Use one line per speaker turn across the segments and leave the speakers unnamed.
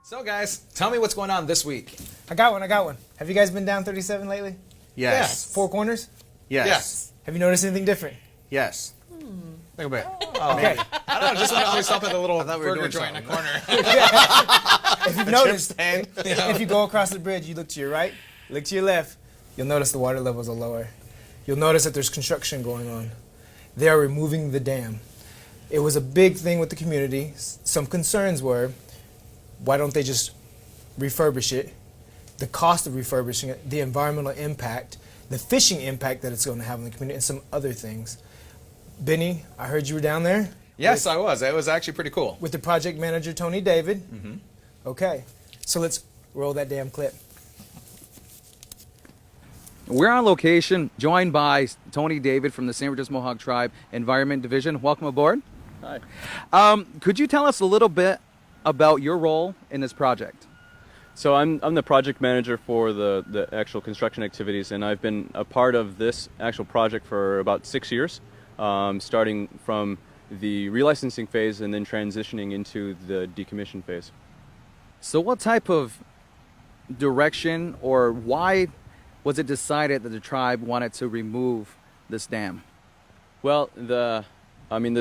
So guys, tell me what's going on this week.
I got one. Have you guys been down 37 lately?
Yes.
Four Corners?
Yes.
Have you noticed anything different?
Yes.
Think about it.
Okay.
I don't know, just when I always stop at the little
I thought we were
burger
doing
joint in the
something.
corner.
If you've noticed,
stand.
if you go across the bridge, you look to your right, look to your left, you'll notice the water levels are lower. You'll notice that there's construction going on. They are removing the dam. It was a big thing with the community. Some concerns were, why don't they just refurbish it? The cost of refurbishing it, the environmental impact, the fishing impact that it's going to have on the community, and some other things. Benny, I heard you were down there.
Yes, I was. It was actually pretty cool.
With the project manager, Tony David. Okay, so let's roll that damn clip.
We're on location, joined by Tony David from the St. Regis Mohawk Tribe Environment Division. Welcome aboard.
Hi.
Could you tell us a little bit about your role in this project?
So I'm the project manager for the actual construction activities, and I've been a part of this actual project for about 6 years, starting from the relicensing phase and then transitioning into the decommission phase.
So what type of direction or why was it decided that the tribe wanted to remove this dam?
Well, the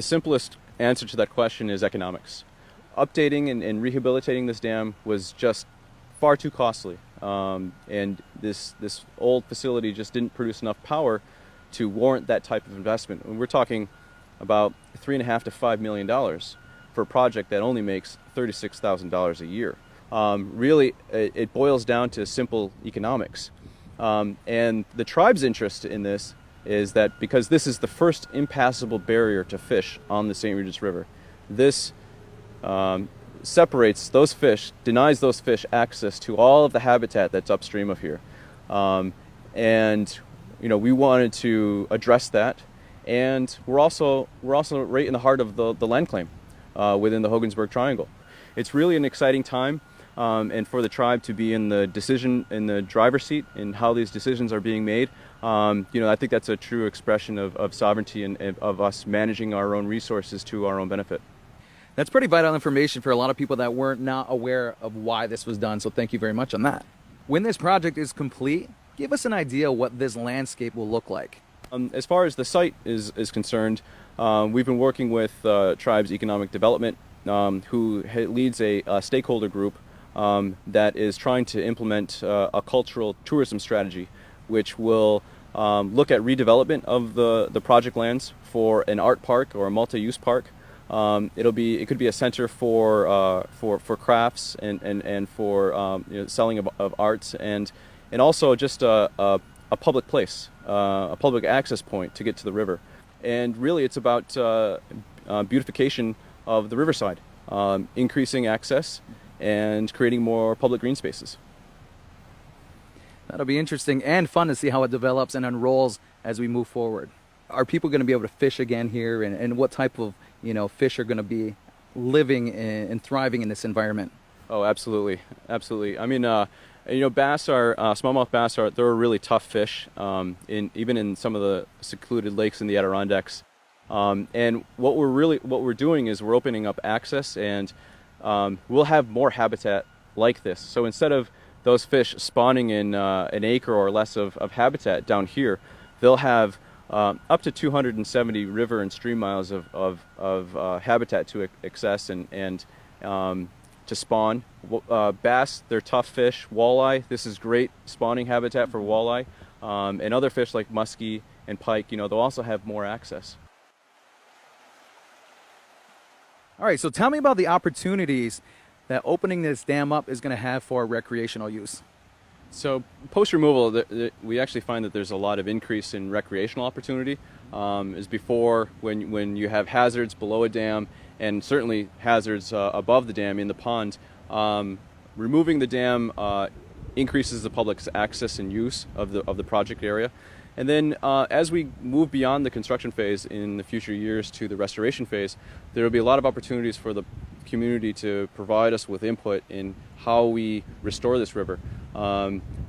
simplest answer to that question is economics. Updating and rehabilitating this dam was just far too costly, and this old facility just didn't produce enough power to warrant that type of investment. And we're talking about $3.5 to $5 million for a project that only makes $36,000 a year. Really, it boils down to simple economics. And the tribe's interest in this is that because this is the first impassable barrier to fish on the St. Regis River, this separates those fish, denies those fish access to all of the habitat that's upstream of here. And we wanted to address that, and we're also right in the heart of the land claim within the Hogansburg Triangle. It's really an exciting time, and for the tribe to be in the driver's seat in how these decisions are being made. I think that's a true expression of sovereignty and of us managing our own resources to our own benefit.
That's pretty vital information for a lot of people that weren't not aware of why this was done, so thank you very much on that. When this project is complete, give us an idea what this landscape will look like.
As far as the site is concerned, we've been working with Tribe's Economic Development, who leads a stakeholder group that is trying to implement a cultural tourism strategy, which will look at redevelopment of the project lands for an art park or a multi-use park. It could be a center for crafts and for selling of arts, and also just a public place, a public access point to get to the river. And really, it's about beautification of the riverside, increasing access and creating more public green spaces.
That'll be interesting and fun to see how it develops and unrolls as we move forward. Are people going to be able to fish again here, and what type of fish are going to be living and thriving in this environment?
Oh, absolutely. I mean, bass are smallmouth bass they're a really tough fish, even in some of the secluded lakes in the Adirondacks. And what we're doing is we're opening up access, and we'll have more habitat like this. So instead of those fish spawning in an acre or less of habitat down here, they'll have up to 270 river and stream miles of habitat to access and to spawn. Bass, they're tough fish. Walleye, this is great spawning habitat for walleye. And other fish like muskie and pike, they'll also have more access.
All right, so tell me about the opportunities that opening this dam up is going to have for recreational use.
So post-removal, we actually find that there's a lot of increase in recreational opportunity. As before, when you have hazards below a dam and certainly hazards above the dam in the pond, removing the dam increases the public's access and use of the project area. And then as we move beyond the construction phase in the future years to the restoration phase, there will be a lot of opportunities for the community to provide us with input in how we restore this river.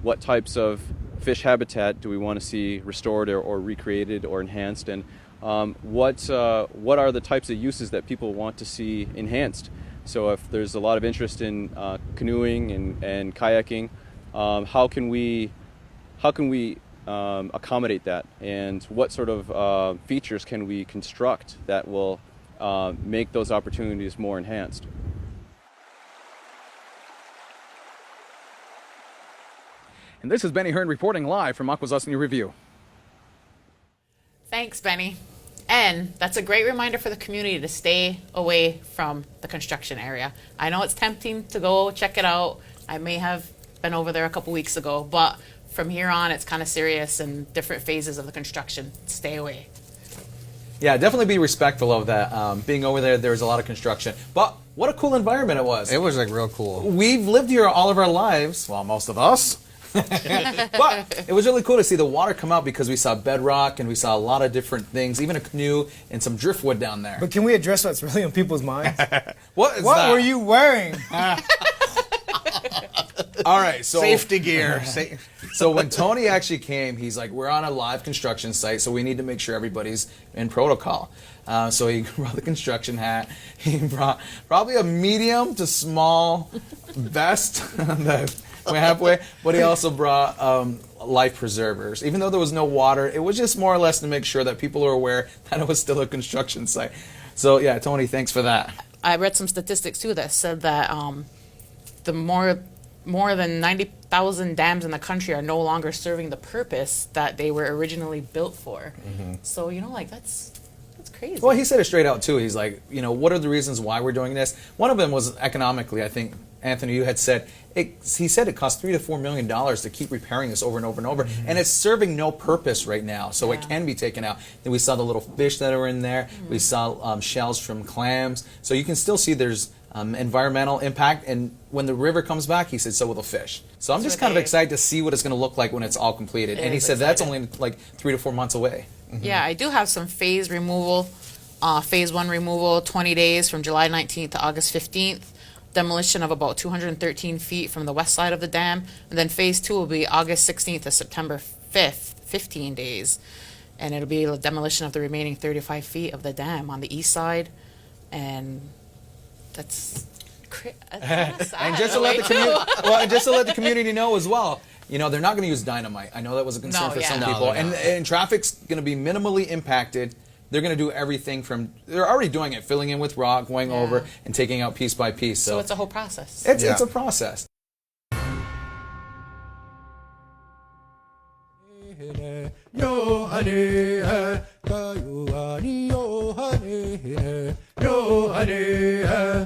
What types of fish habitat do we want to see restored or recreated or enhanced, and what are the types of uses that people want to see enhanced? So if there's a lot of interest in canoeing and kayaking, how can we accommodate that, and what sort of features can we construct that will make those opportunities more enhanced?
And this is Benny Herne reporting live from Akwesasne Review.
Thanks, Benny. And that's a great reminder for the community to stay away from the construction area. I know it's tempting to go check it out. I may have been over there a couple weeks ago, but from here on, it's kind of serious and different phases of the construction. Stay away.
Yeah, definitely be respectful of that. Being over there, there was a lot of construction. But what a cool environment it was.
It was like real cool.
We've lived here all of our lives. Well, most of us. But it was really cool to see the water come out because we saw bedrock and we saw a lot of different things, even a canoe and some driftwood down there.
But can we address what's really on people's minds?
What
What were you wearing?
All right, so
Safety gear.
So when Tony actually came, he's like, we're on a live construction site, so we need to make sure everybody's in protocol. So he brought the construction hat. He brought probably a medium to small vest that went halfway, but he also brought life preservers. Even though there was no water, it was just more or less to make sure that people are aware that it was still a construction site. So yeah, Tony, thanks for that.
I read some statistics too that said that the more than 90,000 dams in the country are no longer serving the purpose that they were originally built for. So that's crazy.
Well, he said it straight out too. He's like, what are the reasons why we're doing this? One of them was economically. I think Anthony, you had said he said it costs $3 to $4 million to keep repairing this over and over and over, and it's serving no purpose right now. So it can be taken out. Then we saw the little fish that are in there. We saw shells from clams. So you can still see there's environmental impact, and when the river comes back, he said, so will the fish. So I'm just kind of excited to see what it's going to look like when it's all completed. And he said that's only like 3 to 4 months away.
Yeah, I do have some phase removal. Phase 1 removal, 20 days from July 19th to August 15th. Demolition of about 213 feet from the west side of the dam. And then phase 2 will be August 16th to September 5th, 15 days. And it'll be a demolition of the remaining 35 feet of the dam on the east side. And that's
And just to let the community know as well, they're not going to use dynamite. I know that was a concern for some people, and traffic's going to be minimally impacted. They're going to do everything they're already doing it, filling in with rock, going over, and taking out piece by piece.
So it's a whole process.
It's a process.
Yo honey, yo honey, yo honey.